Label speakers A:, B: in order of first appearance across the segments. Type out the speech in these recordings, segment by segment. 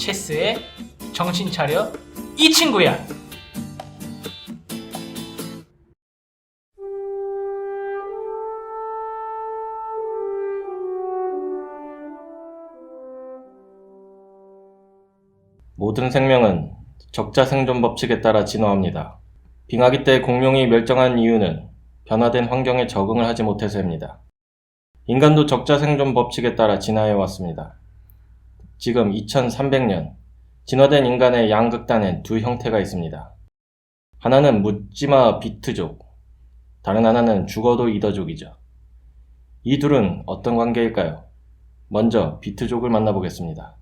A: 체스에 정신 차려 이 친구야.
B: 모든 생명은 적자생존 법칙에 따라 진화합니다. 빙하기 때 공룡이 멸종한 이유는 변화된 환경에 적응을 하지 못해서입니다. 인간도 적자생존 법칙에 따라 진화해 왔습니다. 지금 2300년, 진화된 인간의 양극단엔 두 형태가 있습니다. 하나는 묻지마 비트족, 다른 하나는 죽어도 이더족이죠. 이 둘은 어떤 관계일까요? 먼저 비트족을 만나보겠습니다.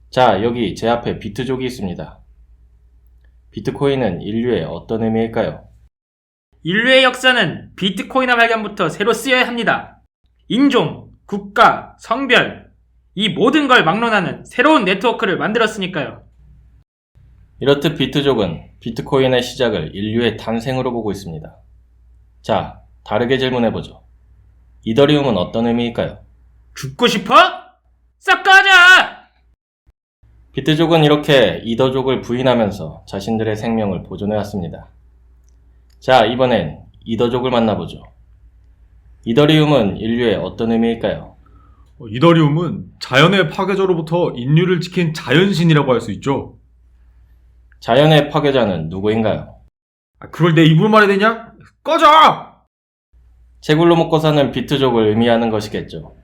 B: 자, 여기 제 앞에 비트족이 있습니다. 비트코인은 인류의 어떤 의미일까요?
A: 인류의 역사는 비트코인의 발견부터 새로 쓰여야 합니다. 인종, 국가, 성별, 이 모든 걸 막론하는 새로운 네트워크를 만들었으니까요.
B: 이렇듯 비트족은 비트코인의 시작을 인류의 탄생으로 보고 있습니다. 자, 다르게 질문해보죠. 이더리움은 어떤 의미일까요?
A: 죽고 싶어? 싹 가자!
B: 비트족은 이렇게 이더족을 부인하면서 자신들의 생명을 보존해왔습니다. 자, 이번엔 이더족을 만나보죠. 이더리움은 인류의 어떤 의미일까요?
C: 이더리움은 자연의 파괴자로부터 인류를 지킨 자연신이라고 할 수 있죠.
B: 자연의 파괴자는 누구인가요?
C: 그걸 내 입으로 말해야 되냐? 꺼져!
B: 채굴로 먹고 사는 비트족을 의미하는 것이겠죠.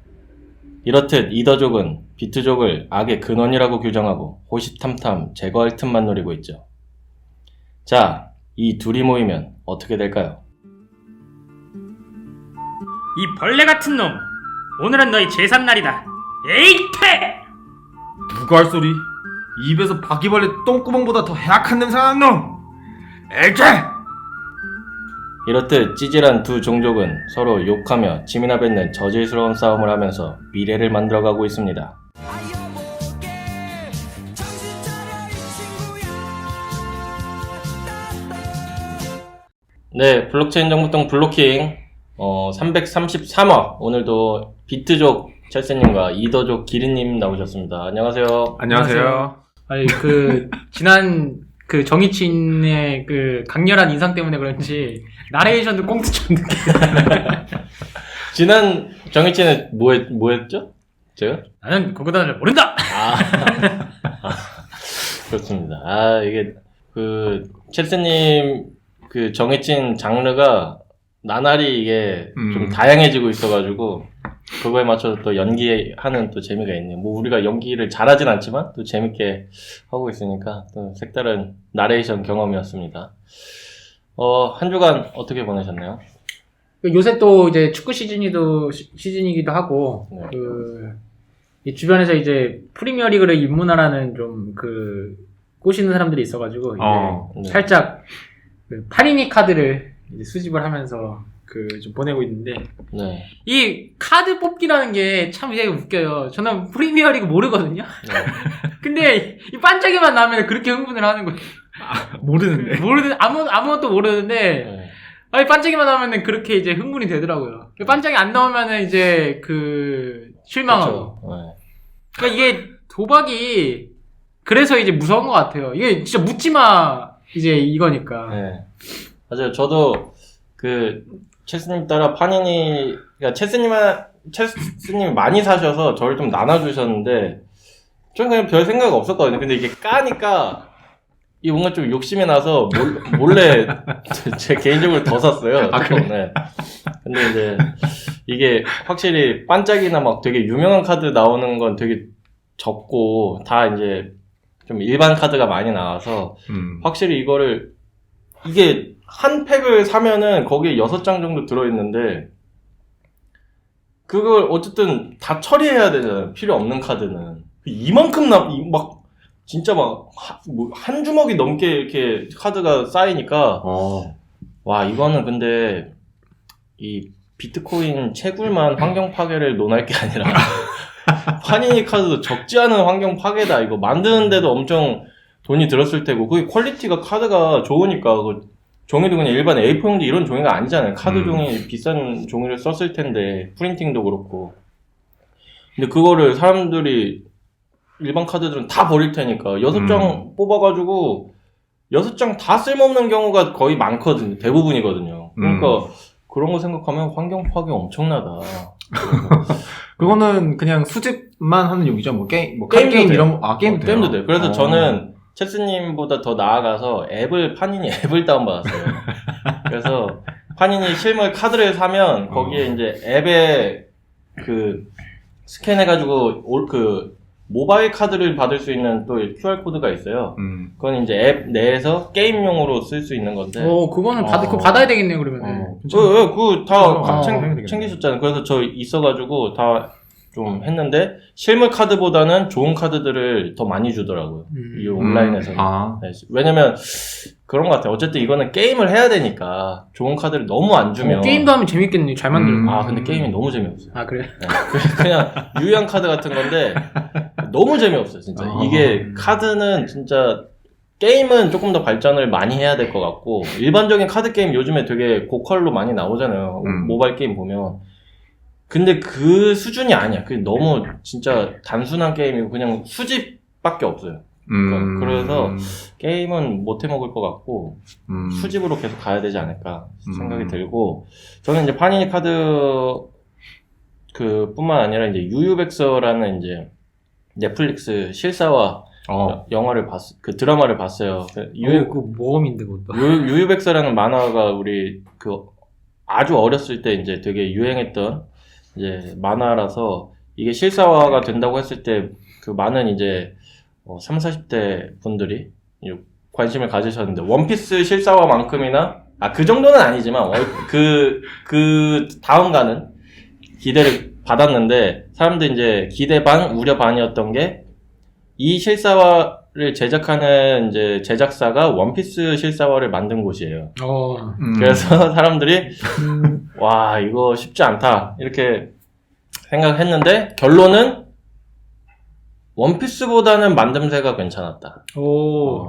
B: 이렇듯 이더족은 비트족을 악의 근원이라고 규정하고 호시탐탐 제거할 틈만 노리고 있죠. 자, 이 둘이 모이면 어떻게 될까요?
A: 이 벌레 같은 놈! 오늘은 너희 제삿날이다. 에이패!
C: 누가 할 소리? 입에서 바퀴벌레 똥구멍보다 더 해악한 냄새 나는 놈! 에이제!
B: 이렇듯 찌질한 두 종족은 서로 욕하며 침이나 뱉는 저질스러운 싸움을 하면서 미래를 만들어가고 있습니다. 네, 블록체인 정보통 블로킹 333화 오늘도 비트족 찰스님과 이더족 기린님 나오셨습니다. 안녕하세요.
C: 안녕하세요.
A: 아니 지난 정희친의 강렬한 인상 때문에 그런지 나레이션도 꽁트처럼 느껴요.
B: 지난 정희치는 뭐였죠? 제가?
A: 나는 그거보다는 모른다!
B: 그렇습니다. 이게 찰스님 정해진 장르가 나날이 이게 좀 다양해지고 있어가지고 그거에 맞춰서 또 연기하는 또 재미가 있네요. 뭐 우리가 연기를 잘하진 않지만 또 재밌게 하고 있으니까 또 색다른 나레이션 경험이었습니다. 한 주간 어떻게 보내셨나요?
A: 요새 또 이제 축구 시즌이기도 하고
B: 네.
A: 이 주변에서 이제 프리미어리그를 입문하라는 좀 꼬시는 사람들이 있어가지고 이제
B: 네.
A: 살짝 파니니 카드를 이제 수집을 하면서 좀 보내고 있는데
B: 네.
A: 이 카드 뽑기라는 게 참 되게 웃겨요. 저는 프리미어리그 모르거든요.
B: 네.
A: 근데 이 반짝이만 나오면 그렇게 흥분을 하는 거예요.
C: 모르는데.
A: 아무것도 모르는데
B: 네.
A: 아니 반짝이만 나오면 그렇게 이제 흥분이 되더라고요. 반짝이 안 나오면은 이제 실망하고.
B: 그렇죠. 네.
A: 그러니까 이게 도박이 그래서 이제 무서운 것 같아요. 이게 진짜 묻지마 이제 이거니까.
B: 네. 맞아요. 저도 체스님 따라 파니니, 그러니까 체스님이 많이 사셔서 저를 좀 나눠주셨는데, 저는 그냥 별 생각 없었거든요. 근데 이게 까니까, 이 뭔가 좀 욕심이 나서 몰래 제 개인적으로 더 샀어요.
C: 그래?
B: 네. 근데 이제 이게 확실히 반짝이나 막 되게 유명한 카드 나오는 건 되게 적고, 다 이제 좀 일반 카드가 많이 나와서, 확실히 이게 한 팩을 사면은 거기에 6장 정도 들어있는데, 그걸 어쨌든 다 처리해야 되잖아요. 필요 없는 카드는. 이만큼 진짜 한 주먹이 넘게 이렇게 카드가 쌓이니까, 와, 이거는 근데, 이 비트코인 채굴만 환경 파괴를 논할 게 아니라, 파니니 카드도 적지 않은 환경 파괴다. 이거 만드는데도 엄청 돈이 들었을 테고, 그게 퀄리티가 카드가 좋으니까, 종이도 그냥 일반 A4 용지 이런 종이가 아니잖아요. 카드 종이, 비싼 종이를 썼을 텐데, 프린팅도 그렇고. 근데 그거를 사람들이 일반 카드들은 다 버릴 테니까 6장 뽑아가지고 6장 다 쓸모없는 경우가 거의 많거든요. 대부분이거든요. 그러니까 그런 거 생각하면 환경 파괴 엄청나다.
C: 그거는 그냥 수집만 하는 용이죠. 뭐 게임, 뭐
B: 게임도
C: 게임
B: 돼요.
C: 이런 거, 게임도 돼요.
B: 게임도 돼. 그래서 저는 체스님보다 더 나아가서 파니니 앱을 다운받았어요. 그래서 파니니 실물 카드를 사면 거기에 이제 앱에 스캔해가지고 모바일 카드를 받을 수 있는 또 QR 코드가 있어요. 그건 이제 앱 내에서 게임용으로 쓸 수 있는 건데.
A: 그거는 그거 받아야 되겠네요, 그러면.
B: 그거 다
C: 되겠네.
B: 챙기셨잖아요. 그래서 저 있어가지고 다 좀 했는데, 실물 카드보다는 좋은 카드들을 더 많이 주더라고요. 이 온라인에서는. 네, 왜냐면, 그런 것 같아요. 어쨌든 이거는 게임을 해야 되니까, 좋은 카드를 너무 안 주면.
A: 게임도 하면 재밌겠네요. 잘 만들고.
B: 근데 게임이 너무 재미없어요.
A: 아, 그래?
B: 네, 그냥 유형 카드 같은 건데, 너무 재미없어요, 진짜. 이게, 카드는 진짜, 게임은 조금 더 발전을 많이 해야 될 것 같고, 일반적인 카드 게임 요즘에 되게 고퀄로 많이 나오잖아요. 모바일 게임 보면. 근데 그 수준이 아니야. 그게 너무 진짜 단순한 게임이고, 그냥 수집밖에 없어요. 그래서 게임은 못 해먹을 것 같고, 수집으로 계속 가야 되지 않을까 생각이 들고, 저는 이제 파니니 카드, 뿐만 아니라 이제 유유백서라는 이제 넷플릭스 실사화 영화를 드라마를 봤어요.
A: 그 모험인데, 그것도.
B: 유유백서라는 만화가 우리 아주 어렸을 때 이제 되게 유행했던 이제 만화라서 이게 실사화가 된다고 했을 때 많은 이제 3, 40대 분들이 관심을 가지셨는데 원피스 실사화만큼이나 그 정도는 아니지만 그 다음가는 기대를 받았는데 사람들 이제 기대 반 우려 반이었던 게 이 실사화를 제작하는 이제 제작사가 원피스 실사화를 만든 곳이에요. 그래서 사람들이 와 이거 쉽지 않다 이렇게 생각했는데 결론은 원피스보다는 만듦새가 괜찮았다.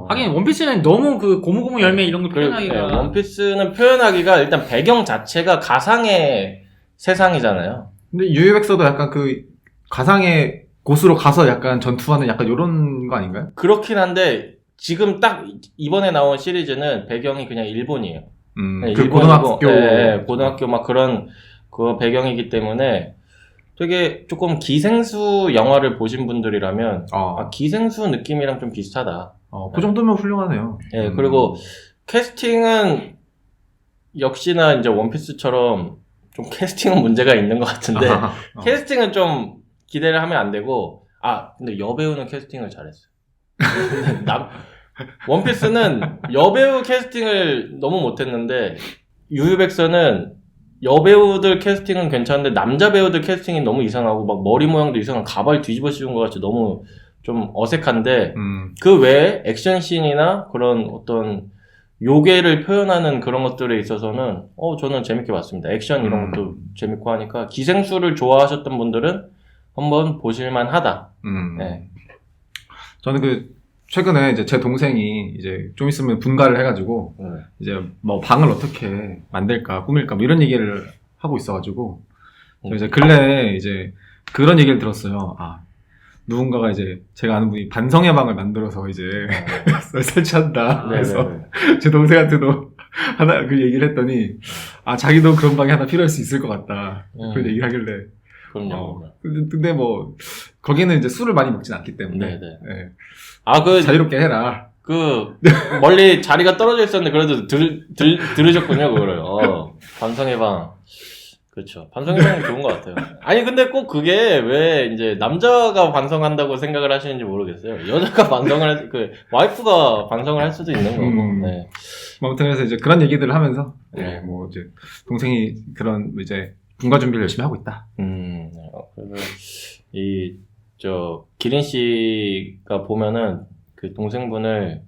A: 하긴 원피스는 너무 고무고무 열매 이런 걸 표현하기가.
B: 원피스는 표현하기가 일단 배경 자체가 가상의 세상이잖아요.
C: 근데 유유백서도 약간 가상의 곳으로 가서 약간 전투하는 약간 요런 거 아닌가요?
B: 그렇긴 한데 지금 딱 이번에 나온 시리즈는 배경이 그냥 일본이에요.
C: 고등학교.
B: 고등학교 막 그런 배경이기 때문에 되게 조금 기생수 영화를 보신 분들이라면 기생수 느낌이랑 좀 비슷하다.
C: 그 정도면 훌륭하네요.
B: 네, 그리고 캐스팅은 역시나 이제 원피스처럼 좀 캐스팅은 문제가 있는 것 같은데 캐스팅은 좀 기대를 하면 안 되고 근데 여배우는 캐스팅을 잘했어요. 원피스는 여배우 캐스팅을 너무 못했는데 유유백서는 여배우들 캐스팅은 괜찮은데 남자 배우들 캐스팅이 너무 이상하고 막 머리 모양도 이상하고 가발 뒤집어 씌운 것 같이 너무 좀 어색한데 그 외에 액션씬이나 그런 어떤 요괴를 표현하는 그런 것들에 있어서는 저는 재밌게 봤습니다. 액션 이런 것도 재밌고 하니까 기생수를 좋아하셨던 분들은 한번 보실만 하다. 네.
C: 저는 최근에 이제 제 동생이 이제 좀 있으면 분가를 해가지고 이제 뭐 방을 어떻게 만들까 꾸밀까 뭐 이런 얘기를 하고 있어가지고 이제 근래에 이제 그런 얘기를 들었어요. 누군가가 이제 제가 아는 분이 반성의 방을 만들어서 이제 설치한다. 그래서 제 동생한테도 하나 그 얘기를 했더니 자기도 그런 방이 하나 필요할 수 있을 것 같다. 그런 얘기를 하길래.
B: 그럼요.
C: 근데 뭐 거기는 이제 술을 많이 먹진 않기 때문에. 자유롭게 해라.
B: 멀리 자리가 떨어져 있었는데 그래도 들으셨군요, 그거를. 반성의 방. 그렇죠. 반성의 방이 좋은 것 같아요. 아니, 근데 꼭 그게 왜 이제 남자가 반성한다고 생각을 하시는지 모르겠어요. 여자가 와이프가 반성을 할 수도 있는 거고. 네.
C: 아무튼 그래서 이제 그런 얘기들을 하면서, 뭐 이제 동생이 그런 이제 분가 준비를 열심히 하고 있다.
B: 그래서 기린 씨가 보면은 그 동생분을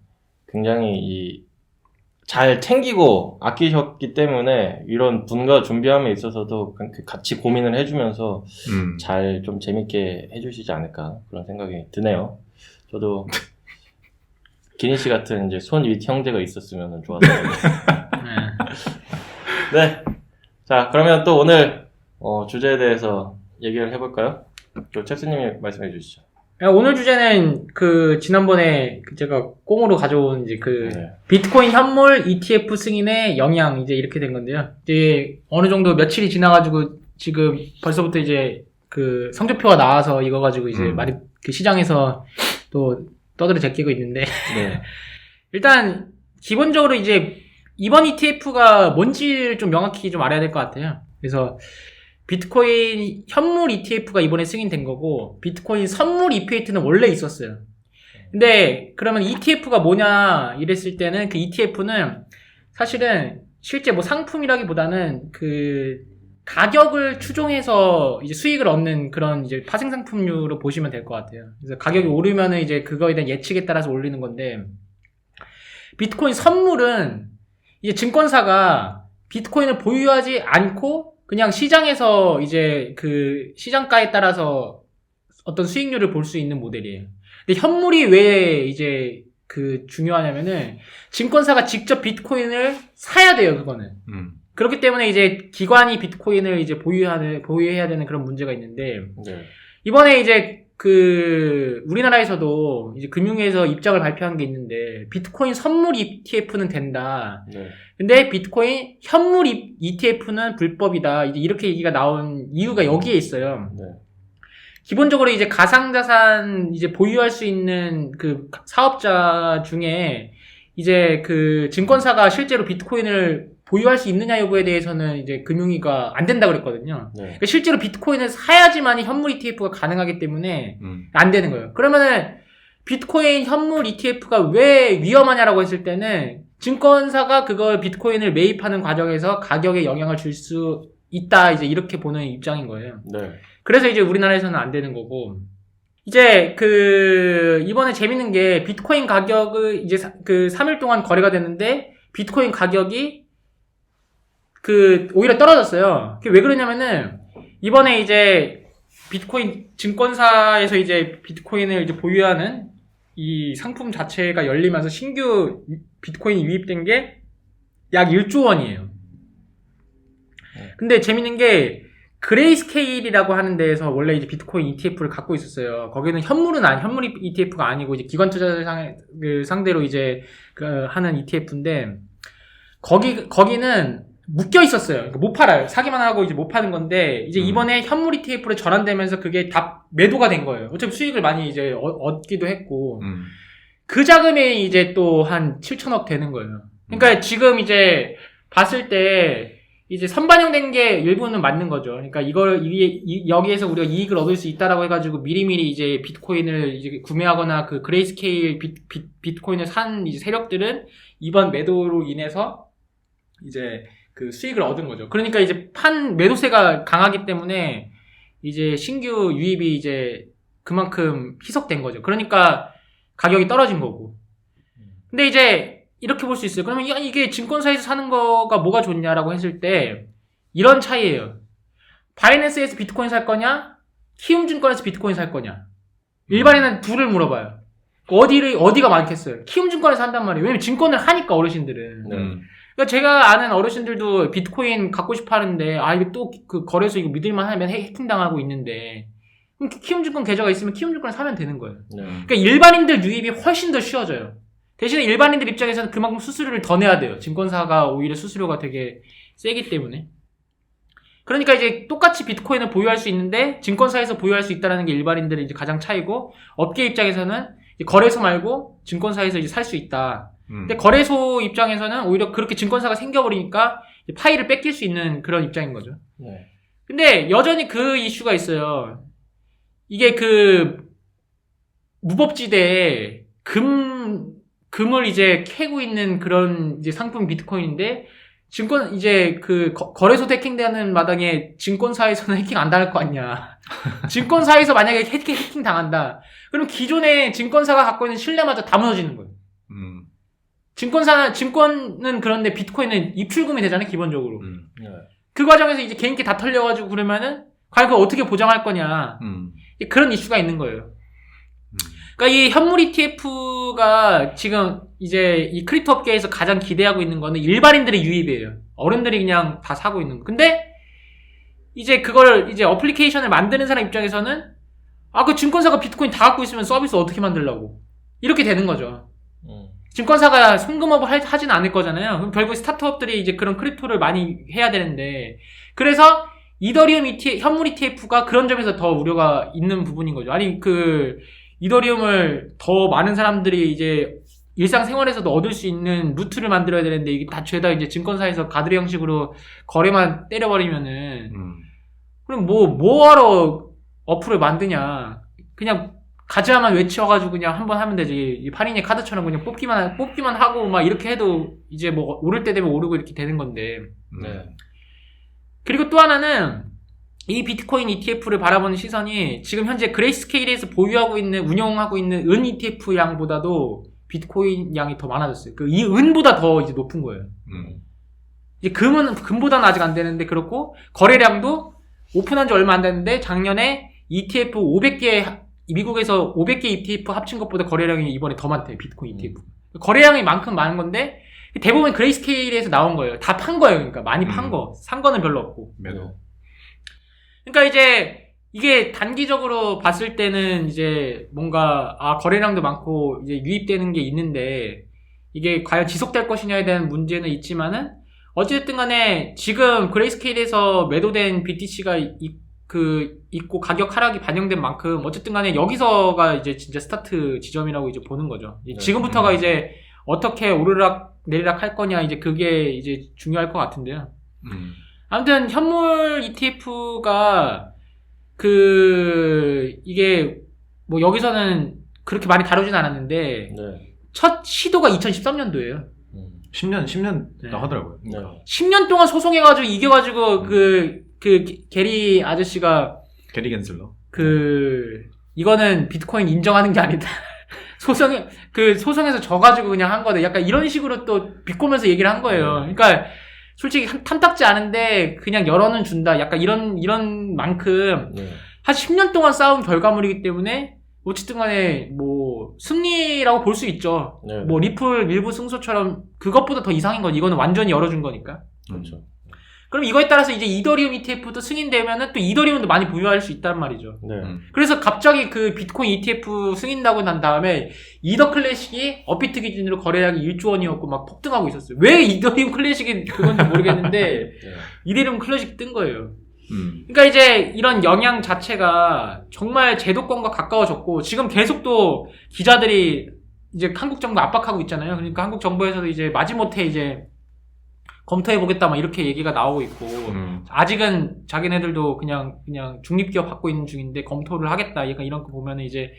B: 굉장히 잘 챙기고 아끼셨기 때문에 이런 분가 준비함에 있어서도 같이 고민을 해주면서 잘 좀 재밌게 해주시지 않을까 그런 생각이 드네요. 저도 기린 씨 같은 이제 손윗 형제가 있었으면 좋았을 텐데. 네. 자, 그러면 또 오늘 주제에 대해서 얘기를 해볼까요? 체스님이 말씀해 주시죠.
A: 오늘 주제는 지난번에 제가 꽁으로 가져온 이제
B: 네.
A: 비트코인 현물 ETF 승인의 영향 이제 이렇게 된 건데요. 이제 어느 정도 며칠이 지나가지고 지금 벌써부터 이제 성적표가 나와서 이거 가지고 이제 말이 시장에서 또 떠들어 제끼고 있는데
B: 네.
A: 일단 기본적으로 이제 이번 ETF가 뭔지를 좀 명확히 좀 알아야 될 것 같아요. 그래서 비트코인 현물 ETF가 이번에 승인된 거고 비트코인 선물 ETF는 원래 있었어요. 근데 그러면 ETF가 뭐냐 이랬을 때는 그 ETF는 사실은 실제 뭐 상품이라기보다는 가격을 추종해서 이제 수익을 얻는 그런 이제 파생 상품류로 보시면 될 것 같아요. 그래서 가격이 오르면은 이제 그거에 대한 예측에 따라서 올리는 건데 비트코인 선물은 이제 증권사가 비트코인을 보유하지 않고 그냥 시장에서 이제 시장가에 따라서 어떤 수익률을 볼 수 있는 모델이에요. 근데 현물이 왜 이제 중요하냐면은 증권사가 직접 비트코인을 사야 돼요, 그거는. 그렇기 때문에 이제 기관이 비트코인을 이제 보유해야 되는 그런 문제가 있는데
B: 네.
A: 이번에 이제 우리나라에서도 이제 금융위에서 입장을 발표한 게 있는데 비트코인 선물 ETF는 된다.
B: 네.
A: 근데 비트코인 현물 ETF는 불법이다. 이제 이렇게 얘기가 나온 이유가 여기에 있어요.
B: 네.
A: 기본적으로 이제 가상자산 이제 보유할 수 있는 사업자 중에 이제 증권사가 실제로 비트코인을 보유할 수 있느냐 여부에 대해서는 이제 금융위가 안 된다고 그랬거든요.
B: 네.
A: 그러니까 실제로 비트코인을 사야지만이 현물 ETF가 가능하기 때문에 안 되는 거예요. 그러면은 비트코인 현물 ETF가 왜 위험하냐라고 했을 때는 증권사가 그걸 비트코인을 매입하는 과정에서 가격에 영향을 줄 수 있다. 이제 이렇게 보는 입장인 거예요.
B: 네.
A: 그래서 이제 우리나라에서는 안 되는 거고. 이제 이번에 재밌는 게 비트코인 가격을 이제 3일 동안 거래가 됐는데 비트코인 가격이 오히려 떨어졌어요. 그게 왜 그러냐면은 이번에 이제 비트코인 증권사에서 이제 비트코인을 이제 보유하는 이 상품 자체가 열리면서 신규 비트코인이 유입된 게 약 1조 원이에요. 근데 재밌는 게 그레이스케일이라고 하는 데에서 원래 이제 비트코인 ETF를 갖고 있었어요. 거기는 현물 ETF가 아니고 이제 기관 투자자를 상대로 이제 하는 ETF인데 거기는 묶여 있었어요. 그러니까 못 팔아요. 사기만 하고 이제 못 파는 건데 이제 이번에 현물 ETF로 전환되면서 그게 다 매도가 된 거예요. 어차피 수익을 많이 이제 얻기도 했고 그 자금이 이제 또 한 7천억 되는 거예요. 그러니까 지금 이제 봤을 때 이제 선반영된 게 일부는 맞는 거죠. 그러니까 여기에서 우리가 이익을 얻을 수 있다라고 해가지고 미리미리 이제 비트코인을 이제 구매하거나 그레이스케일 비트코인을 산 이제 세력들은 이번 매도로 인해서 이제 수익을 얻은 거죠. 그러니까 이제 매도세가 강하기 때문에 이제 신규 유입이 이제 그만큼 희석된 거죠. 그러니까 가격이 떨어진 거고. 근데 이제 이렇게 볼 수 있어요. 그러면 이게 증권사에서 사는 거가 뭐가 좋냐라고 했을 때 이런 차이예요. 바이낸스에서 비트코인 살 거냐? 키움증권에서 비트코인 살 거냐? 일반인은 둘을 물어봐요. 어디가 많겠어요? 키움증권에서 한단 말이에요. 왜냐면 증권을 하니까 어르신들은. 그러니까 제가 아는 어르신들도 비트코인 갖고 싶어 하는데 이거 또 거래소 이거 믿을만 하면 해킹당하고 있는데 그럼 키움증권 계좌가 있으면 키움증권을 사면 되는 거예요. 그러니까 일반인들 유입이 훨씬 더 쉬워져요. 대신에 일반인들 입장에서는 그만큼 수수료를 더 내야 돼요. 증권사가 오히려 수수료가 되게 세기 때문에. 그러니까 이제 똑같이 비트코인을 보유할 수 있는데 증권사에서 보유할 수 있다는 게 일반인들의 이제 가장 차이고 업계 입장에서는 이제 거래소 말고 증권사에서 이제 살 수 있다. 근데 거래소 입장에서는 오히려 그렇게 증권사가 생겨버리니까 파이를 뺏길 수 있는 그런 입장인 거죠.
B: 네.
A: 근데 여전히 그 이슈가 있어요. 이게 무법지대에 금을 이제 캐고 있는 그런 이제 상품 비트코인인데 거래소 해킹되는 마당에 증권사에서는 해킹 안 당할 거 아니냐. 증권사에서 만약에 해킹 당한다. 그럼 기존의 증권사가 갖고 있는 신뢰마저 다 무너지는 거예요. 증권은 그런데 비트코인은 입출금이 되잖아요, 기본적으로.
B: 네.
A: 그 과정에서 이제 개인기 다 털려가지고 그러면은 과연 그걸 어떻게 보장할 거냐. 그런 이슈가 있는 거예요. 그러니까 이 현물 ETF가 지금 이제 이 크립토 업계에서 가장 기대하고 있는 거는 일반인들의 유입이에요. 어른들이 그냥 다 사고 있는 거. 근데 이제 그걸 이제 어플리케이션을 만드는 사람 입장에서는 그 증권사가 비트코인 다 갖고 있으면 서비스 어떻게 만들려고. 이렇게 되는 거죠. 증권사가 송금업을 하진 않을 거잖아요. 그럼 결국 스타트업들이 이제 그런 크립토를 많이 해야 되는데, 그래서 이더리움 현물 ETF가 그런 점에서 더 우려가 있는 부분인 거죠. 아니, 이더리움을 더 많은 사람들이 이제 일상생활에서도 얻을 수 있는 루트를 만들어야 되는데, 이게 다 죄다 이제 증권사에서 가드리 형식으로 거래만 때려버리면은, 그럼 뭐하러 어플을 만드냐. 그냥 가즈아만 외쳐가지고 그냥 한번 하면 되지. 파리네 카드처럼 그냥 뽑기만 하고 막 이렇게 해도 이제 뭐 오를 때 되면 오르고 이렇게 되는 건데.
B: 네.
A: 그리고 또 하나는 이 비트코인 ETF를 바라보는 시선이 지금 현재 그레이스케일에서 운영하고 있는 은 ETF 양보다도 비트코인 양이 더 많아졌어요. 이 은보다 더 이제 높은 거예요. 이제 금보다는 아직 안 되는데 그렇고, 거래량도 오픈한 지 얼마 안 됐는데 작년에 ETF 500개, 미국에서 500개 ETF 합친 것보다 거래량이 이번에 더 많대요. 비트코인 ETF. 거래량이 만큼 많은 건데 대부분 그레이스케일에서 나온 거예요. 다 판 거예요. 그러니까 많이 판 거. 산 거는 별로 없고.
C: 매도.
A: 그러니까 이제 이게 단기적으로 봤을 때는 이제 뭔가 거래량도 많고 이제 유입되는 게 있는데, 이게 과연 지속될 것이냐에 대한 문제는 있지만은, 어찌됐든 간에 지금 그레이스케일에서 매도된 BTC가 있고 가격 하락이 반영된 만큼 어쨌든 간에 여기서가 이제 진짜 스타트 지점이라고 이제 보는 거죠.
B: 네.
A: 지금부터가 이제 어떻게 오르락 내리락 할 거냐, 이제 그게 이제 중요할 것 같은데요. 아무튼 현물 ETF가 이게 뭐 여기서는 그렇게 많이 다루진 않았는데,
B: 네.
A: 첫 시도가 2013년도예요.
C: 10년
A: 네.
C: 하더라고요.
B: 네.
A: 10년 동안 소송해가지고 이겨가지고 게리 아저씨가
C: 게리 겐슬러.
A: 이거는 비트코인 인정하는 게 아니다. 소송에서 져가지고 그냥 한 거다. 약간 이런 식으로 또 비꼬면서 얘기를 한 거예요. 그러니까 솔직히 탐탁지 않은데 그냥 열어는 준다. 약간 이런 만큼
B: 네.
A: 한 10년 동안 쌓은 결과물이기 때문에 어쨌든 간에 뭐 승리라고 볼 수 있죠.
B: 네.
A: 뭐 리플 일부 승소처럼 그것보다 더 이상인 건 이거는 완전히 열어준 거니까.
B: 그렇죠.
A: 그럼 이거에 따라서 이제 이더리움 ETF도 승인되면은 또 이더리움도 많이 보유할 수 있단 말이죠.
B: 네.
A: 그래서 갑자기 비트코인 ETF 승인나고 난 다음에 이더 클래식이 업비트 기준으로 거래량이 1조 원이었고 막 폭등하고 있었어요. 왜 이더리움 클래식이 그건지 모르겠는데
B: 네.
A: 이더리움 클래식이 뜬 거예요. 그러니까 이제 이런 영향 자체가 정말 제도권과 가까워졌고, 지금 계속 또 기자들이 이제 한국 정부 압박하고 있잖아요. 그러니까 한국 정부에서도 이제 마지못해 이제 검토해보겠다 막 이렇게 얘기가 나오고 있고, 아직은 자기네들도 그냥 중립기업 갖고 있는 중인데 검토를 하겠다. 약간 이런 거 보면은 이제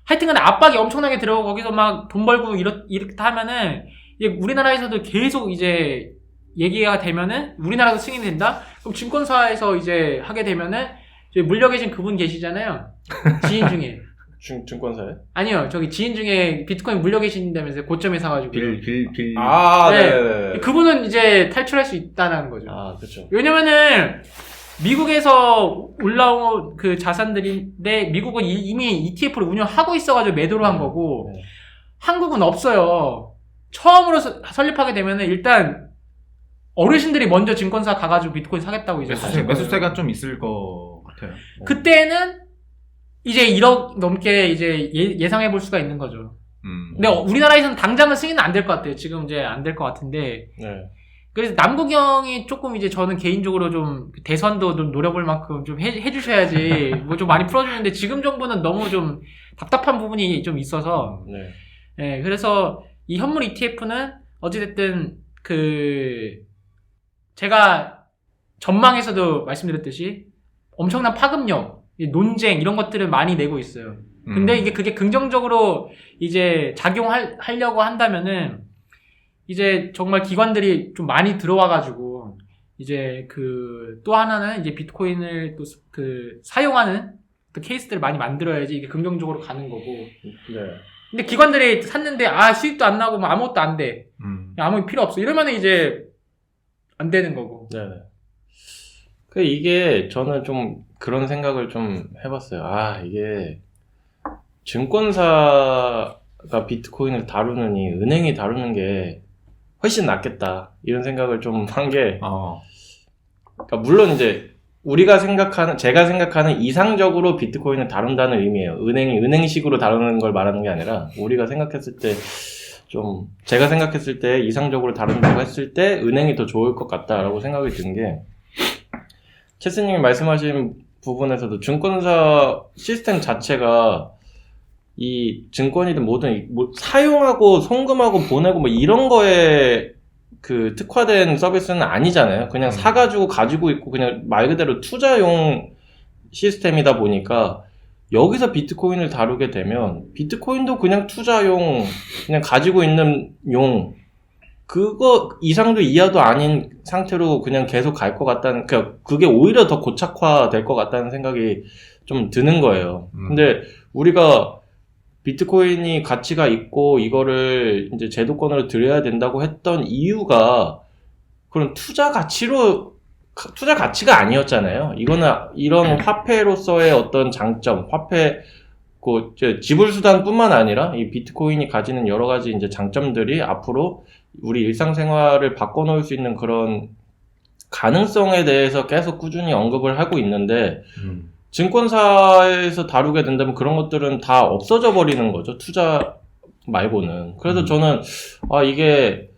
A: 하여튼간 압박이 엄청나게 들어오고 거기서 막 돈 벌고 이렇게 하면은 이제 우리나라에서도 계속 이제 얘기가 되면은 우리나라도 승인이 된다? 그럼 증권사에서 이제 하게 되면은 이제 물려 계신 그분 계시잖아요. 지인 중에.
B: 증권사에?
A: 아니요. 저기 지인 중에 비트코인 물려 계신다면서요. 고점에 사가지고.
C: 빌.
A: 네. 그분은 이제 탈출할 수 있다는 거죠.
B: 그렇죠.
A: 왜냐면은 미국에서 올라온 자산들인데 미국은 이미 ETF를 운영하고 있어가지고 매도를 한 거고,
B: 네.
A: 한국은 없어요. 처음으로 설립하게 되면은 일단 어르신들이 먼저 증권사 가가지고 비트코인 사겠다고 이제
C: 매수세가 좀 있을 것 같아요.
A: 그때는 이제 1억 넘게 이제 예상해 볼 수가 있는 거죠. 근데 우리나라에서는 당장은 승인은 안 될 것 같아요. 지금 이제 안 될 것 같은데.
B: 네.
A: 그래서 남국영이 조금 이제 저는 개인적으로 좀 대선도 좀 노려볼 만큼 좀 해주셔야지 뭐 좀 많이 풀어주는데, 지금 정부는 너무 좀 답답한 부분이 좀 있어서.
B: 네.
A: 그래서 이 현물 ETF는 어찌됐든 제가 전망에서도 말씀드렸듯이 엄청난 파급력, 논쟁 이런 것들을 많이 내고 있어요. 근데 그게 긍정적으로 이제 작용하려고 한다면은 이제 정말 기관들이 좀 많이 들어와가지고 이제 또 하나는 이제 비트코인을 또 사용하는 또 케이스들을 많이 만들어야지 이게 긍정적으로 가는 거고.
B: 네.
A: 근데 기관들이 샀는데 수익도 안 나고 뭐 아무것도 안 돼. 아무 필요 없어. 이러면은 이제 안 되는 거고.
B: 네. 이게 저는 좀 그런 생각을 좀 해봤어요. 이게 증권사가 비트코인을 다루느니 은행이 다루는 게 훨씬 낫겠다 이런 생각을 좀 한 게, 그러니까 물론 이제 제가 생각하는 이상적으로 비트코인을 다룬다는 의미예요. 은행식으로 다루는 걸 말하는 게 아니라, 우리가 생각했을 때, 제가 생각했을 때 이상적으로 다룬다고 했을 때 은행이 더 좋을 것 같다라고 생각이 든 게, 체스님이 말씀하신 부분에서도 증권사 시스템 자체가 이 증권이든 뭐든 사용하고 송금하고 보내고 뭐 이런 거에 그 특화된 서비스는 아니잖아요. 그냥 사가지고 가지고 있고 그냥 말 그대로 투자용 시스템이다 보니까 여기서 비트코인을 다루게 되면 비트코인도 그냥 투자용, 그냥 가지고 있는 용, 그거 이상도 이하도 아닌 상태로 그냥 계속 갈 것 같다는, 그게 오히려 더 고착화 될 것 같다는 생각이 좀 드는 거예요. 근데 우리가 비트코인이 가치가 있고 이거를 이제 제도권으로 들여야 된다고 했던 이유가 그런 투자 가치가 아니었잖아요. 이거는 이런 화폐로서의 어떤 장점, 지불 수단뿐만 아니라 이 비트코인이 가지는 여러 가지 이제 장점들이 앞으로 우리 일상생활을 바꿔놓을 수 있는 그런 가능성에 대해서 계속 꾸준히 언급을 하고 있는데, 증권사에서 다루게 된다면 그런 것들은 다 없어져 버리는 거죠. 투자 말고는. 그래서 저는, 이게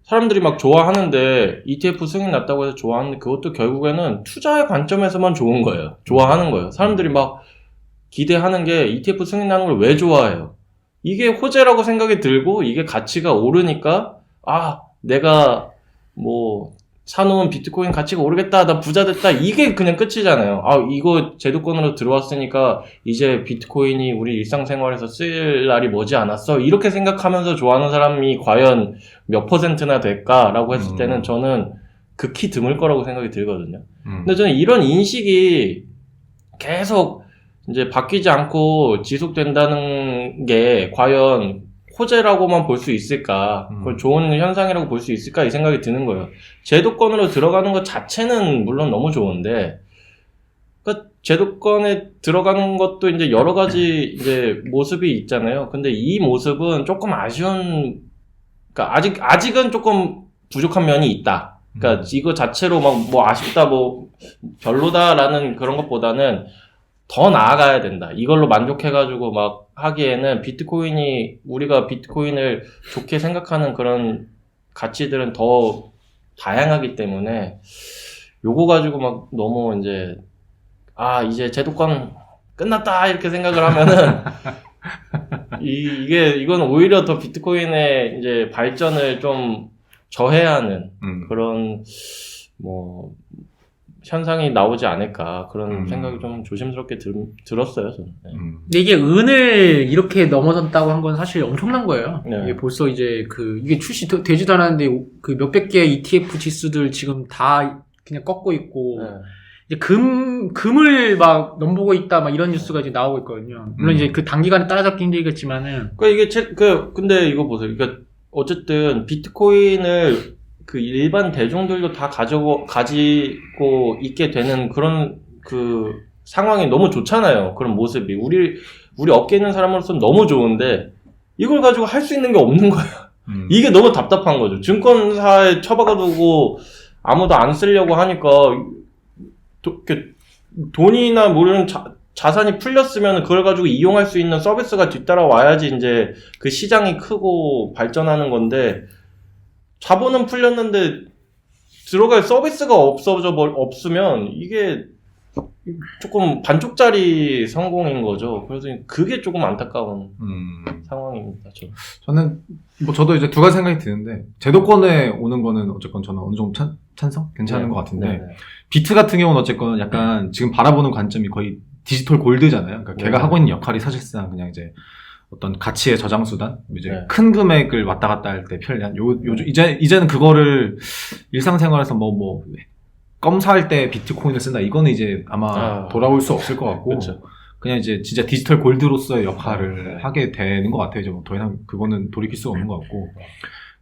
B: 사람들이 막 좋아하는데, ETF 승인 났다고 해서 좋아하는데, 그것도 결국에는 투자의 관점에서만 좋은 거예요. 좋아하는 거예요. 사람들이 막 기대하는 게 ETF 승인 나는 걸 왜 좋아해요? 이게 호재라고 생각이 들고, 이게 가치가 오르니까, 내가 사놓은 비트코인 가치가 오르겠다, 나 부자 됐다, 이게 그냥 끝이잖아요. 이거 제도권으로 들어왔으니까 이제 비트코인이 우리 일상생활에서 쓰일 날이 머지 않았어, 이렇게 생각하면서 좋아하는 사람이 과연 몇 %나 될까라고 했을 때는 저는 극히 드물 거라고 생각이 들거든요. 근데 저는 이런 인식이 계속 이제 바뀌지 않고 지속된다는 게 과연 호재라고만 볼 수 있을까? 그걸 좋은 현상이라고 볼 수 있을까? 이 생각이 드는 거예요. 제도권으로 들어가는 것 자체는 물론 너무 좋은데, 그러니까 제도권에 들어가는 것도 이제 여러 가지 이제 모습이 있잖아요. 근데 이 모습은 조금 그러니까 아직은 조금 부족한 면이 있다. 그러니까 이거 자체로 아쉽다, 별로다라는 그런 것보다는 더 나아가야 된다. 이걸로 만족해가지고 하기에는 우리가 비트코인을 좋게 생각하는 그런 가치들은 더 다양하기 때문에 요거 가지고 너무 이제 제도권 끝났다 이렇게 생각을 하면은 이건 오히려 더 비트코인의 이제 발전을 좀 저해하는 그런 현상이 나오지 않을까, 그런 생각이 좀 조심스럽게 들었어요, 저는. 네.
A: 근데 이게 은을 이렇게 넘어섰다고 한 건 사실 엄청난 거예요.
B: 네.
A: 이게 벌써 이제 이게 출시되지도 않았는데 몇백 개의 ETF 지수들 지금 다 그냥 꺾고 있고,
B: 네.
A: 이제 금을 넘보고 있다, 이런 뉴스가 지금 나오고 있거든요. 물론 이제 그 단기간에 따라잡기 힘들겠지만은.
B: 근데 이거 보세요. 그러니까 어쨌든 비트코인을 일반 대중들도 다 가지고 있게 되는 그런 상황이 너무 좋잖아요. 그런 모습이. 우리 업계에 있는 사람으로서는 너무 좋은데, 이걸 가지고 할 수 있는 게 없는 거예요. 이게 너무 답답한 거죠. 증권사에 처박아두고 아무도 안 쓰려고 하니까, 돈이나 이런 자산이 풀렸으면 그걸 가지고 이용할 수 있는 서비스가 뒤따라와야지 이제 그 시장이 크고 발전하는 건데, 자본은 풀렸는데 들어갈 서비스가 없으면 이게 조금 반쪽짜리 성공인 거죠. 그래서 그게 조금 안타까운 상황입니다.
C: 저는 저도 이제 두 가지 생각이 드는데, 제도권에 오는 거는 어쨌건 저는 어느 정도 찬성? 괜찮은 것 같은데, 비트 같은 경우는 어쨌건 약간 지금 바라보는 관점이 거의 디지털 골드잖아요. 그러니까 걔가 하고 있는 역할이 사실상 그냥 이제 어떤 가치의 저장수단? 이제 큰 금액을 왔다 갔다 할 때 편리한, 이제는 그거를 일상생활에서 껌사할 때 비트코인을 쓴다. 이거는 이제 아마 돌아올 수 없을 것 같고,
B: 그렇죠.
C: 그냥 이제 진짜 디지털 골드로서의 역할을 하게 되는 것 같아요. 이제 더 이상 그거는 돌이킬 수가 없는 것 같고.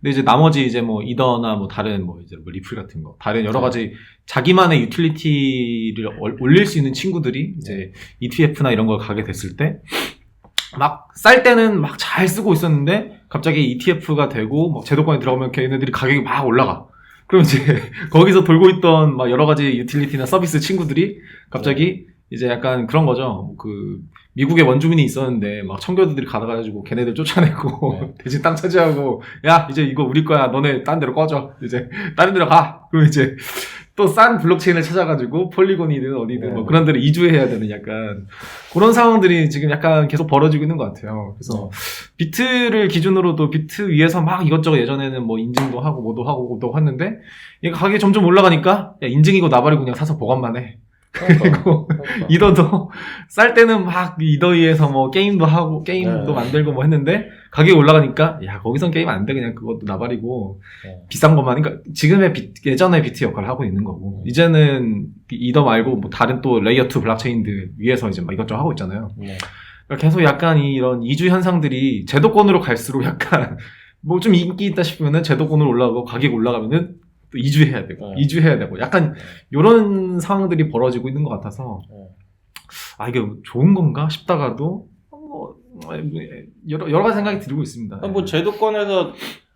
C: 근데 이제 나머지 이제 이더나 다른 이제 리플 같은 거, 다른 여러 가지 자기만의 유틸리티를 올릴 수 있는 친구들이 이제 ETF나 이런 걸 가게 됐을 때, 쌀 때는 잘 쓰고 있었는데, 갑자기 ETF가 되고, 제도권에 들어가면 걔네들이 가격이 올라가. 그럼 이제 거기서 돌고 있던 막 여러 가지 유틸리티나 서비스 친구들이 갑자기 이제 약간 그런 거죠. 그 미국에 원주민이 있었는데 막 청교도들이 가다가지고 걔네들 쫓아내고 대신 땅 차지하고 야 이제 이거 우리 거야 너네 딴 데로 꺼져 이제 다른 데로 가. 그럼 이제 또 싼 블록체인을 찾아가지고 폴리곤이든 어디든 뭐 그런 데로 이주해야 되는 약간 그런 상황들이 지금 약간 계속 벌어지고 있는 것 같아요. 그래서 비트를 기준으로도 비트 위에서 막 이것저것 예전에는 뭐 인증도 하고 뭐도 하고 뭐도 했는데 이게 가격이 점점 올라가니까 야 인증이고 나발이고 그냥 사서 보관만 해. 그리고 이더도 쌀 때는 막 이더위에서 뭐 게임도 하고 게임도 만들고 뭐 했는데 가격이 올라가니까 야 거기선 게임 안 돼 그냥 그것도 나발이고 비싼 것만 그러니까 지금의 예전의 비트 역할을 하고 있는 거고 이제는 이더 말고 뭐 다른 또 레이어 2 블록체인들 위에서 이제 막 이것저것 하고 있잖아요. 그러니까 계속 약간 이런 이주 현상들이 제도권으로 갈수록 약간 뭐 좀 인기 있다 싶으면은 제도권으로 올라가고 가격이 올라가면은 또 이주해야 되고 이주해야 되고 약간 이런 상황들이 벌어지고 있는 것 같아서 아 이게 좋은 건가 싶다가도 뭐 여러 가지 생각이 들고 있습니다.
B: 뭐 제도권에서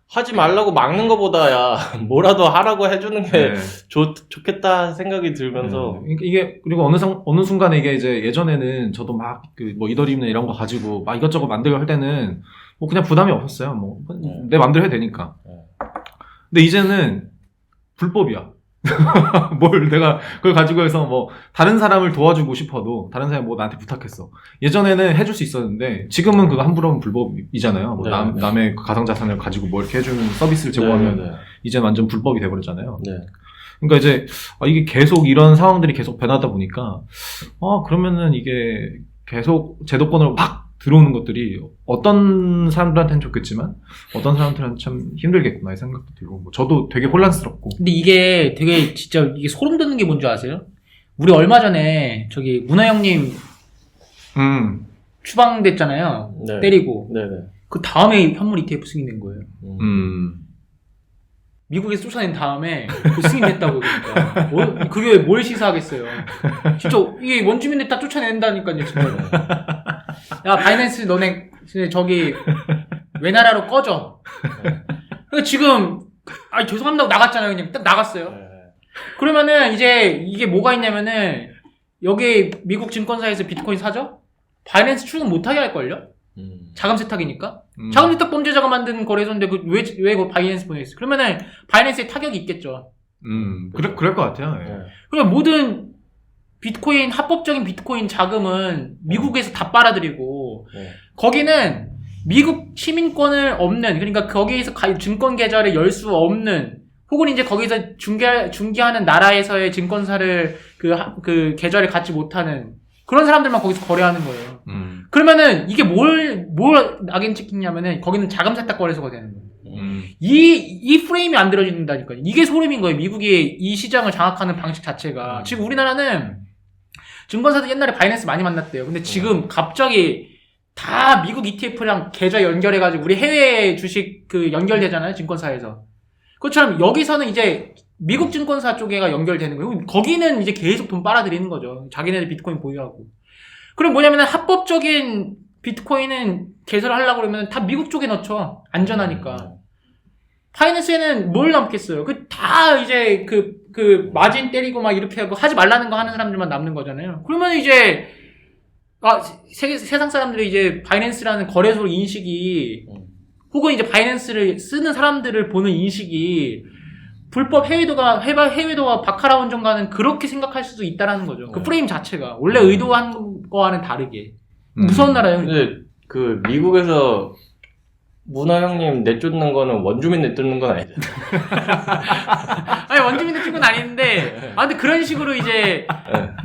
B: 하지 말라고 막는 것보다야 뭐라도 하라고 해주는 게 좋겠다 생각이 들면서
C: 이게 그리고 어느 순간에 이게 이제 예전에는 저도 막 그 뭐 이더리움이나 이런 거 가지고 막 이것저것 만들고 할 때는 뭐 그냥 부담이 없었어요. 뭐 내 맘대로 해야 되니까. 근데 이제는 불법이야. 뭘 내가 그걸 가지고 해서 뭐 다른 사람을 도와주고 싶어도 다른 사람이 뭐 나한테 부탁했어. 예전에는 해줄 수 있었는데 지금은 그거 함부로 하면 불법이잖아요. 뭐 남의 가상자산을 가지고 뭐 이렇게 해주는 서비스를 제공하면 이제 완전 불법이 돼버렸잖아요. 그러니까 이제 이게 계속 이런 상황들이 계속 변하다 보니까 그러면은 이게 계속 제도권으로 막 들어오는 것들이 어떤 사람들한테는 좋겠지만 어떤 사람들한테는 참 힘들겠구나 이 생각도 들고 뭐 저도 되게 혼란스럽고.
A: 근데 이게 되게 진짜 이게 소름 돋는 게 뭔지 아세요? 우리 얼마 전에 저기 문화 형님 추방됐잖아요. 때리고. 그 다음에 현물 ETF 승인된 거예요. 미국에서 쫓아낸 다음에 그 승인됐다고 그러니까 그게 뭘 시사하겠어요. 진짜 이게 원주민들 다 쫓아낸다니까요 진짜. 야 바이낸스 너네 저기 외나라로 꺼져. 그러니까 지금 죄송합니다 나갔잖아요. 그냥 딱 나갔어요. 그러면은 이제 이게 뭐가 있냐면은 여기 미국 증권사에서 비트코인 사죠? 바이낸스 출금 못하게 할걸요? 자금 세탁이니까. 자금 세탁 범죄자가 만든 거래소인데 왜 바이낸스 보내겠어요? 그러면은 바이낸스에 타격이 있겠죠.
C: 그럴 것 같아요.
A: 그러니까 모든 비트코인 합법적인 비트코인 자금은 미국에서 다 빨아들이고 거기는 미국 시민권을 없는 그러니까 거기에서 증권 계좌를 열 수 없는 혹은 이제 거기서 중개하는 나라에서의 증권사를 그 계좌를 갖지 못하는 그런 사람들만 거기서 거래하는 거예요. 그러면은 이게 뭘 낙인 찍히냐면은 거기는 자금 세탁 거래소가 되는 거예요. 이 프레임이 안 들어진다니까요. 이게 소름인 거예요. 미국이 이 시장을 장악하는 방식 자체가. 지금 우리나라는 증권사도 옛날에 바이낸스 많이 만났대요. 근데 지금 갑자기 다 미국 ETF랑 계좌 연결해가지고 우리 해외 주식 연결되잖아요. 증권사에서. 그것처럼 여기서는 이제 미국 증권사 쪽에가 연결되는 거예요. 거기는 이제 계속 돈 빨아들이는 거죠. 자기네들 비트코인 보유하고. 그럼 뭐냐면은 합법적인 비트코인은 개설을 하려고 그러면 다 미국 쪽에 넣죠. 안전하니까. 파이낸스에는 뭘 남겠어요? 다 이제 마진 때리고 막 이렇게 하고 하지 말라는 거 하는 사람들만 남는 거잖아요. 그러면 이제, 세상 사람들이 이제 바이낸스라는 거래소 인식이, 혹은 이제 바이낸스를 쓰는 사람들을 보는 인식이, 불법 해외도가 바카라 원전과는 그렇게 생각할 수도 있다라는 거죠. 그 프레임 자체가. 원래 의도한 거와는 다르게. 무서운 나라예요.
B: 근데 미국에서 문화 형님 내쫓는 거는 원주민 내쫓는 건 아니죠.
A: 아니, 원주민 내쫓는 건 아닌데, 근데 그런 식으로 이제,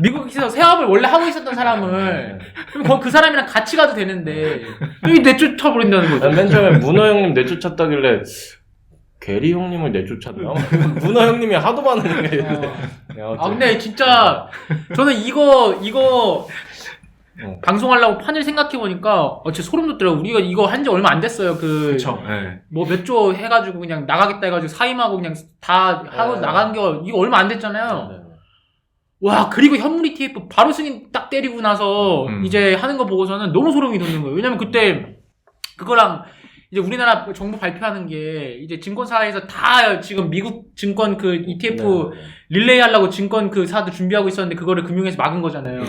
A: 미국에서 세업을 원래 하고 있었던 사람을, 그럼 그 사람이랑 같이 가도 되는데, 왜 내쫓아버린다는 거죠?
B: 맨 처음에 문화 형님 내쫓았다길래, 게리 형님을 내쫓았나? 문화 형님이 하도 많은 게.
A: 근데 진짜, 저는 이거, 방송하려고 판을 생각해보니까, 진짜 소름 돋더라고요. 우리가 이거 한 지 얼마 안 됐어요.
C: 그쵸.
A: 뭐 몇 조 해가지고 그냥 나가겠다 해가지고 사임하고 그냥 다 하고 나간 게 이거 얼마 안 됐잖아요. 와, 그리고 현물 ETF 바로 승인 딱 때리고 나서 이제 하는 거 보고서는 너무 소름이 돋는 거예요. 왜냐면 그때 그거랑 이제 우리나라 정부 발표하는 게 이제 증권사에서 다 지금 미국 증권 그 ETF 릴레이 하려고 증권 그 사도 준비하고 있었는데 그거를 금융에서 막은 거잖아요.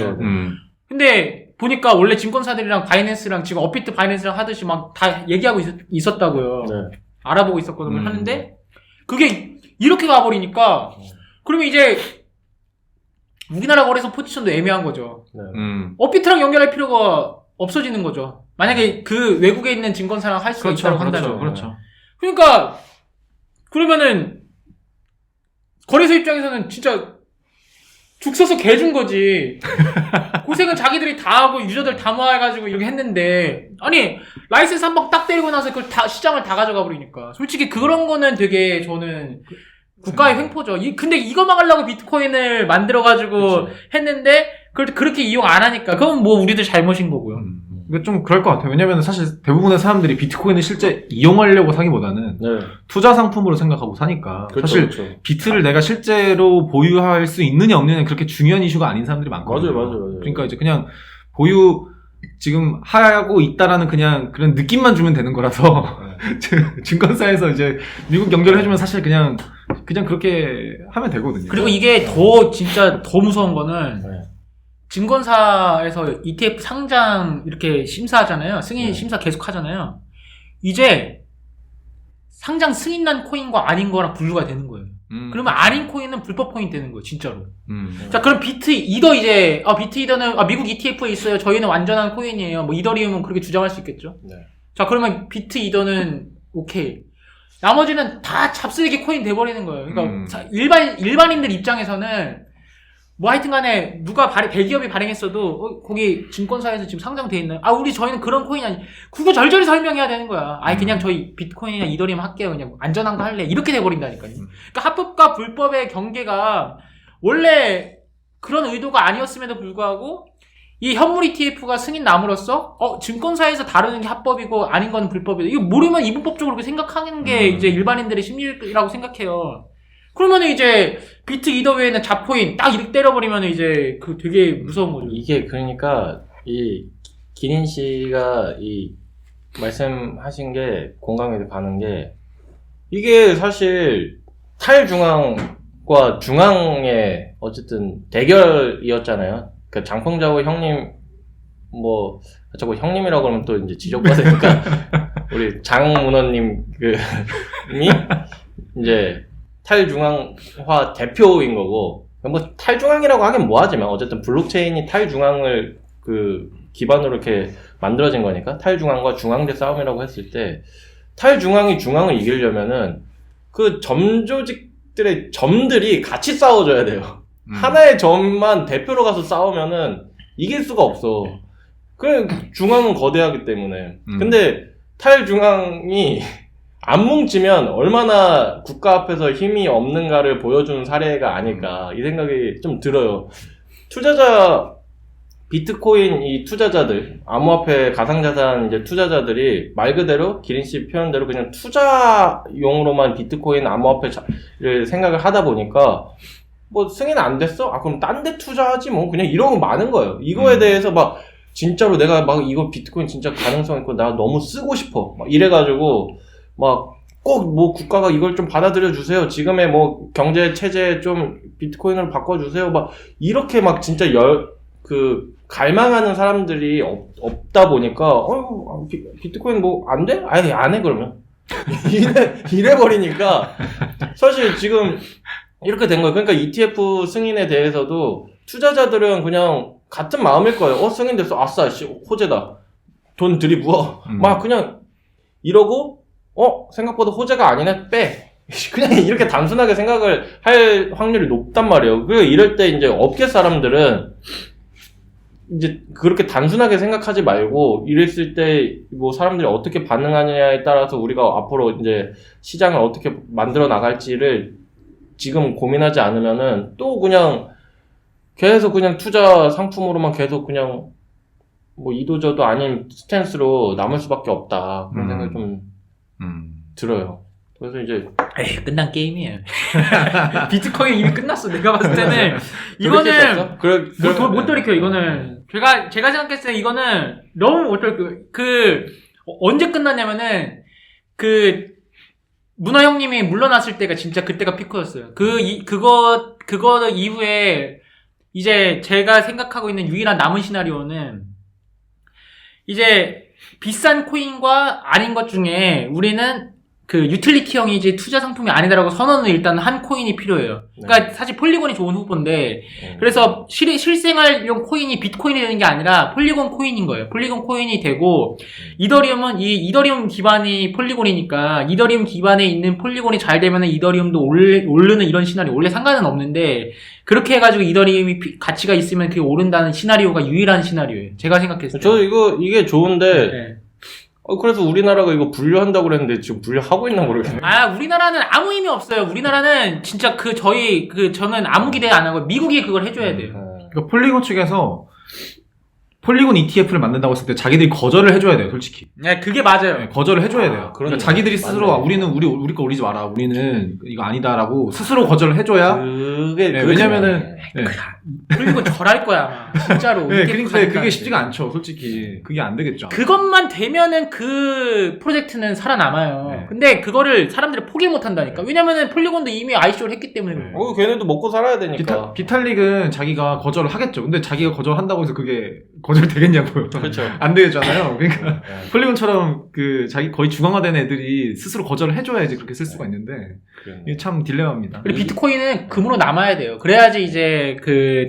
A: 근데 보니까 원래 증권사들이랑 바이낸스랑 지금 업비트 바이낸스랑 하듯이 막 다 얘기하고 있었다고요.
B: 네.
A: 알아보고 있었거든요. 하는데 그게 이렇게 가버리니까 그러면 이제 우리나라 거래소 포지션도 애매한 거죠.
B: 네.
A: 업비트랑 연결할 필요가 없어지는 거죠. 만약에 그 외국에 있는 증권사랑 할 수 있다고 한다면.
C: 그렇죠.
A: 그러니까 그러면은 거래소 입장에서는 진짜 죽 서서 개 준 거지. 고생은 자기들이 다 하고 유저들 다 모아가지고 이렇게 했는데 아니 라이센스 한 방 딱 때리고 나서 그걸 다 시장을 다 가져가 버리니까 솔직히 그런 거는 되게 저는 국가의 횡포죠. 근데 이거 막으려고 비트코인을 만들어가지고 했는데 그렇게 이용 안 하니까 그건 뭐 우리들 잘못인 거고요.
C: 이거 좀 그럴 것 같아요. 왜냐면 사실 대부분의 사람들이 비트코인을 실제 이용하려고 사기보다는 투자 상품으로 생각하고 사니까 사실 비트를 내가 실제로 보유할 수 있느냐 없느냐 그렇게 중요한 이슈가 아닌 사람들이 많거든요.
B: 맞아요.
C: 그러니까 이제 그냥 보유 지금 하고 있다라는 그냥 그런 느낌만 주면 되는 거라서 증권사에서 이제 미국 연결해주면 사실 그냥 그렇게 하면 되거든요.
A: 그리고 이게 진짜 더 무서운 거는 증권사에서 ETF 상장 이렇게 심사하잖아요. 승인 심사 계속 하잖아요. 이제 상장 승인 난 코인과 아닌 거랑 분류가 되는 거예요. 그러면 아닌 코인은 불법 코인 되는 거예요, 진짜로. 자, 그럼 비트 이더 이제 비트 이더는 미국 ETF에 있어요. 저희는 완전한 코인이에요. 뭐 이더리움은 그렇게 주장할 수 있겠죠. 자, 그러면 비트 이더는 오케이. 나머지는 다 잡쓰레기 코인 돼버리는 거예요. 그러니까 일반인들 입장에서는 뭐 하여튼 간에 누가 대기업이 발행했어도 거기 증권사에서 지금 상장돼 있나요? 저희는 그런 코인이 아니 그거 절절히 설명해야 되는 거야. 그냥 저희 비트코인이나 이더리움 할게요. 그냥 안전한 거 할래. 이렇게 돼버린다니까요. 그러니까 합법과 불법의 경계가 원래 그런 의도가 아니었음에도 불구하고 이 현물 ETF가 승인 남으로써 증권사에서 다루는 게 합법이고 아닌 건 불법이다. 이거 모르면 이분법적으로 그렇게 생각하는 게 이제 일반인들의 심리라고 생각해요. 그러면은 이제 비트 이더 외에는 잡코인 딱 이렇게 때려버리면 이제 그 되게 무서운 거죠.
B: 이게 그러니까 이 기린 씨가 이 말씀하신 게 공감이 가는 게 이게 사실 탈중앙과 중앙의 어쨌든 대결이었잖아요. 그 장펑자오 형님 자꾸 형님이라고 그러면 또 이제 지적받으니까 우리 장문호님 이 이제 탈중앙화 대표인 거고, 뭐 탈중앙이라고 하긴 뭐하지만 어쨌든 블록체인이 탈중앙을 기반으로 이렇게 만들어진 거니까 탈중앙과 중앙대 싸움이라고 했을 때 탈중앙이 중앙을 이기려면은 그 점조직들의 점들이 같이 싸워줘야 돼요. 하나의 점만 대표로 가서 싸우면은 이길 수가 없어. 중앙은 거대하기 때문에. 근데 탈중앙이 안 뭉치면 얼마나 국가 앞에서 힘이 없는가를 보여주는 사례가 아닐까 이 생각이 좀 들어요. 비트코인 이 투자자들, 암호화폐 가상자산 이제 투자자들이 말 그대로 기린 씨 표현대로 그냥 투자용으로만 비트코인 암호화폐를 생각을 하다 보니까 뭐 승인 안 됐어? 그럼 딴 데 투자하지 뭐 그냥 이러고 많은 거예요. 이거에 대해서 막 진짜로 내가 막 이거 비트코인 진짜 가능성 있고 나 너무 쓰고 싶어 막 이래가지고 꼭 뭐 국가가 이걸 좀 받아들여 주세요. 지금의 뭐 경제 체제 좀 비트코인으로 바꿔주세요. 막 이렇게 막 진짜 갈망하는 사람들이 없다 보니까 비트코인 뭐 안 돼? 아니 안 해 그러면 이래 버리니까 사실 지금 이렇게 된 거예요. 그러니까 ETF 승인에 대해서도 투자자들은 그냥 같은 마음일 거예요. 승인됐어. 아싸, 호재다. 돈 들이부어. 막 그냥 이러고 생각보다 호재가 아니네, 빼. 그냥 이렇게 단순하게 생각을 할 확률이 높단 말이에요. 그리고 이럴 때 이제 업계 사람들은 이제 그렇게 단순하게 생각하지 말고 이랬을 때 뭐 사람들이 어떻게 반응하느냐에 따라서 우리가 앞으로 이제 시장을 어떻게 만들어 나갈지를 지금 고민하지 않으면은 또 그냥 계속 그냥 투자 상품으로만 계속 그냥 뭐 이도저도 아닌 스탠스로 남을 수밖에 없다. 그런 생각이 좀 들어요. 그래서 이제
A: 끝난 게임이에요. 비트코인 이미 끝났어. 내가 봤을 때는 이거는 못 돌이켜. 이거는 제가 생각했을 때 이거는 너무 못 돌이켜. 언제 끝났냐면은 그 문어 형님이 물러났을 때가 진짜 그때가 피크였어요. 그거 이후에 이제 제가 생각하고 있는 유일한 남은 시나리오는 이제 비싼 코인과 아닌 것 중에 우리는 그 유틸리티형이 이제 투자 상품이 아니다라고 선언을 일단 한 코인이 필요해요. 그러니까 사실 폴리곤이 좋은 후보인데 그래서 실생활용 코인이 비트코인이 되는 게 아니라 폴리곤 코인인 거예요. 폴리곤 코인이 되고 이더리움은 이 이더리움 기반이 폴리곤이니까 이더리움 기반에 있는 폴리곤이 잘 되면은 이더리움도 오르는 이런 시나리오 원래 상관은 없는데 그렇게 해가지고 이더리움이 가치가 있으면 그게 오른다는 시나리오가 유일한 시나리오예요. 제가 생각했을 때.
B: 저 이게 좋은데
A: 네.
B: 그래서 우리나라가 이거 분류한다고 그랬는데 지금 분류하고 있나 모르겠네.
A: 우리나라는 아무 의미 없어요. 우리나라는 진짜 저는 아무 기대 안 하고 미국이 그걸 해줘야 돼요.
C: 그러니까 폴리곤 측에서 폴리곤 ETF를 만든다고 했을 때 자기들이 거절을 해줘야 돼요, 솔직히.
A: 네, 그게 맞아요.
C: 네, 거절을 해줘야 돼요. 그러니까 자기들이 스스로
B: 맞네.
C: 우리 거 올리지 마라. 우리는 이거 아니다라고 스스로 거절을 해줘야.
B: 그게
C: 네, 왜냐면은 네.
A: 그리고 절할 거야 아마. 진짜로.
C: 네,
A: ETF
C: 그러니까
A: 가진다는데.
C: 그게 쉽지가 않죠, 솔직히. 그게 안 되겠죠.
A: 그것만 되면은 그 프로젝트는 살아남아요.
C: 네.
A: 근데 그거를 사람들이 포기 못 한다니까. 왜냐면은 폴리곤도 이미 ICO를 했기 때문에.
C: 네.
A: 그래요.
B: 걔네도 먹고 살아야 되니까.
C: 비탈릭은 자기가 거절을 하겠죠. 근데 자기가 거절한다고 해서 그게 거절이 되겠냐고요.
B: 그렇죠.
C: 안 되잖아요. 그러니까 폴리곤처럼 자기 거의 중앙화된 애들이 스스로 거절을 해줘야지 그렇게 쓸 수가 있는데 이게 참 딜레마입니다.
A: 그리고 비트코인은 금으로 남아야 돼요. 그래야지 이제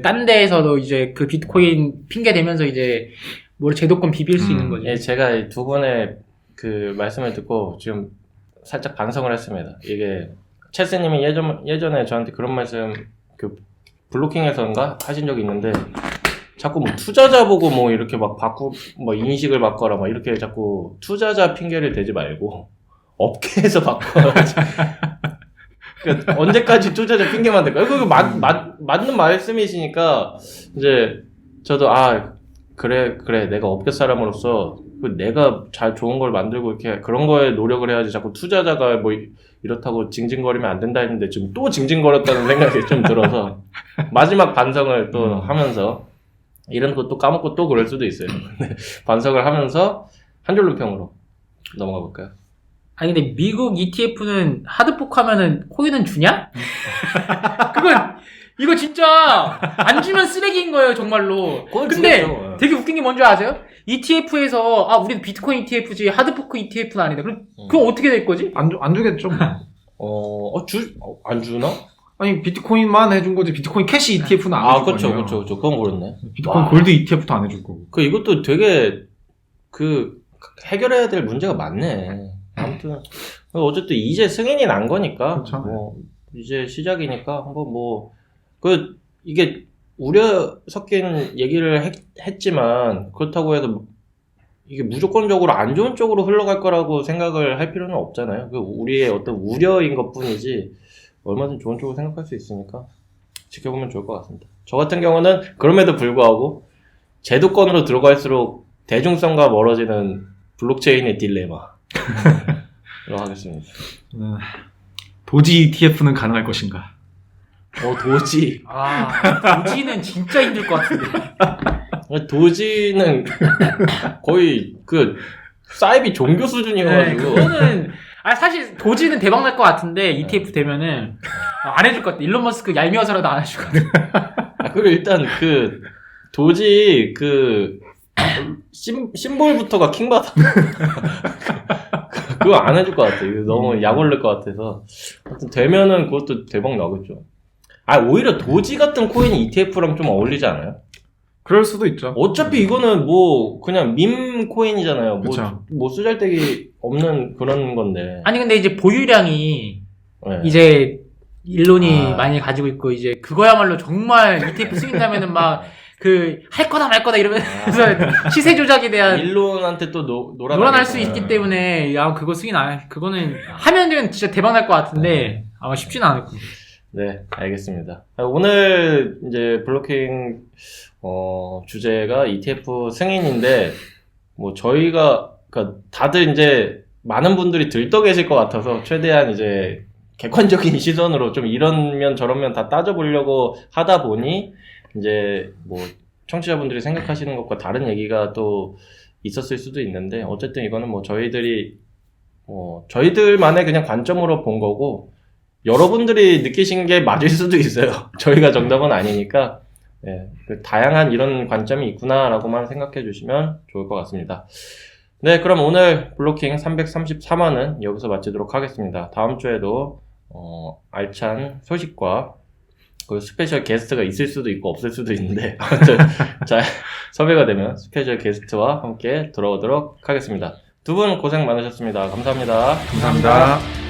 A: 딴 데에서도 이제 그 비트코인 핑계 대면서 이제 뭐 제도권 비빌 수 있는 거죠.
B: 예, 제가 이 두 분의 그 말씀을 듣고 지금 살짝 반성을 했습니다. 이게 첼스님이 예전에 저한테 그런 말씀 그 블로킹에서인가 하신 적이 있는데 자꾸 뭐 투자자 보고 뭐 이렇게 막 뭐 인식을 바꿔라 막 이렇게 자꾸 투자자 핑계를 대지 말고 업계에서 바꿔라. 그러니까 언제까지 투자자 핑계만 대까? 그거 맞는 말씀이시니까 이제 저도 그래 내가 업계 사람으로서 내가 잘 좋은 걸 만들고 이렇게 그런 거에 노력을 해야지 자꾸 투자자가 뭐 이렇다고 징징거리면 안 된다 했는데 지금 또 징징거렸다는 생각이 좀 들어서 마지막 반성을 또 하면서 이런 것도 까먹고 또 그럴 수도 있어요. 반성을 하면서 한 줄로 평으로 넘어가 볼까요?
A: 아니 근데 미국 ETF는 하드포크 하면은 코인은 주냐? 이거 진짜 안 주면 쓰레기인 거예요 정말로. 근데
B: 주겠죠.
A: 되게 웃긴 게 뭔지 아세요? ETF에서 우리는 비트코인 ETF지 하드포크 ETF는 아니다. 그럼 어떻게 될 거지?
C: 안 주겠죠.
B: 안 주나?
C: 아니 비트코인만 해준 거지 비트코인 캐시 ETF는 안 해줄
B: 그렇죠,
C: 거예요.
B: 그렇죠. 그건 그렇네.
C: 비트코인 골드 ETF도 안 해줄 거고.
B: 이것도 되게 해결해야 될 문제가 많네. 아무튼 어쨌든 이제 승인이 난 거니까
C: 그렇죠.
B: 뭐 이제 시작이니까 한번 이게 우려 섞인 얘기를 했지만 그렇다고 해서 이게 무조건적으로 안 좋은 쪽으로 흘러갈 거라고 생각을 할 필요는 없잖아요. 우리의 어떤 우려인 것뿐이지 얼마든지 좋은 쪽으로 생각할 수 있으니까 지켜보면 좋을 것 같습니다. 저 같은 경우는 그럼에도 불구하고 제도권으로 들어갈수록 대중성과 멀어지는 블록체인의 딜레마로 하겠습니다.
C: 도지 ETF는 가능할 것인가?
B: 도지.
A: 도지는 진짜 힘들 것 같은데.
B: 도지는 거의 사이비 종교 수준이어가지고.
A: 네, 그거는 사실 도지는 대박 날 것 같은데 ETF 되면은 안 해줄 것 같아. 일론 머스크 얄미워서라도 안 해줄 것 같아.
B: 그리고 일단 도지 심볼부터가 킹받아. 그거 안 해줄 것 같아. 이거 너무 약 올릴 것 같아서. 하여튼 되면은 그것도 대박 나겠죠. 오히려 도지 같은 코인이 ETF랑 좀 어울리지 않아요?
C: 그럴 수도 있죠.
B: 어차피 이거는 그냥 밈 코인이잖아요.
C: 그쵸.
B: 쓰잘데기 없는 그런 건데.
A: 아니 근데 이제 보유량이
B: 네.
A: 이제 일론이 많이 가지고 있고 이제 그거야말로 정말 ETF 승인하면은 막 할 거다 말 거다 이러면서 시세 조작에 대한
B: 일론한테 또
A: 놀아날 수 있기 때문에 그거 승인 그거는 하면은 진짜 대박 날 것 같은데 아마 쉽지는 않을 거예요.
B: 네, 알겠습니다. 오늘 이제 블로킹 주제가 ETF 승인인데 저희가 다들 이제 많은 분들이 들떠 계실 것 같아서 최대한 이제 객관적인 시선으로 좀 이런 면 저런 면 다 따져보려고 하다 보니 이제 청취자분들이 생각하시는 것과 다른 얘기가 또 있었을 수도 있는데 어쨌든 이거는 저희들이 저희들만의 그냥 관점으로 본 거고, 여러분들이 느끼신 게 맞을 수도 있어요. 저희가 정답은 아니니까, 네, 다양한 이런 관점이 있구나라고만 생각해 주시면 좋을 것 같습니다. 네, 그럼 오늘 블로킹 333화는 여기서 마치도록 하겠습니다. 다음 주에도, 알찬 소식과 그 스페셜 게스트가 있을 수도 있고 없을 수도 있는데, 아무튼 잘 섭외가 되면 스페셜 게스트와 함께 돌아오도록 하겠습니다. 두 분 고생 많으셨습니다. 감사합니다.
C: 감사합니다.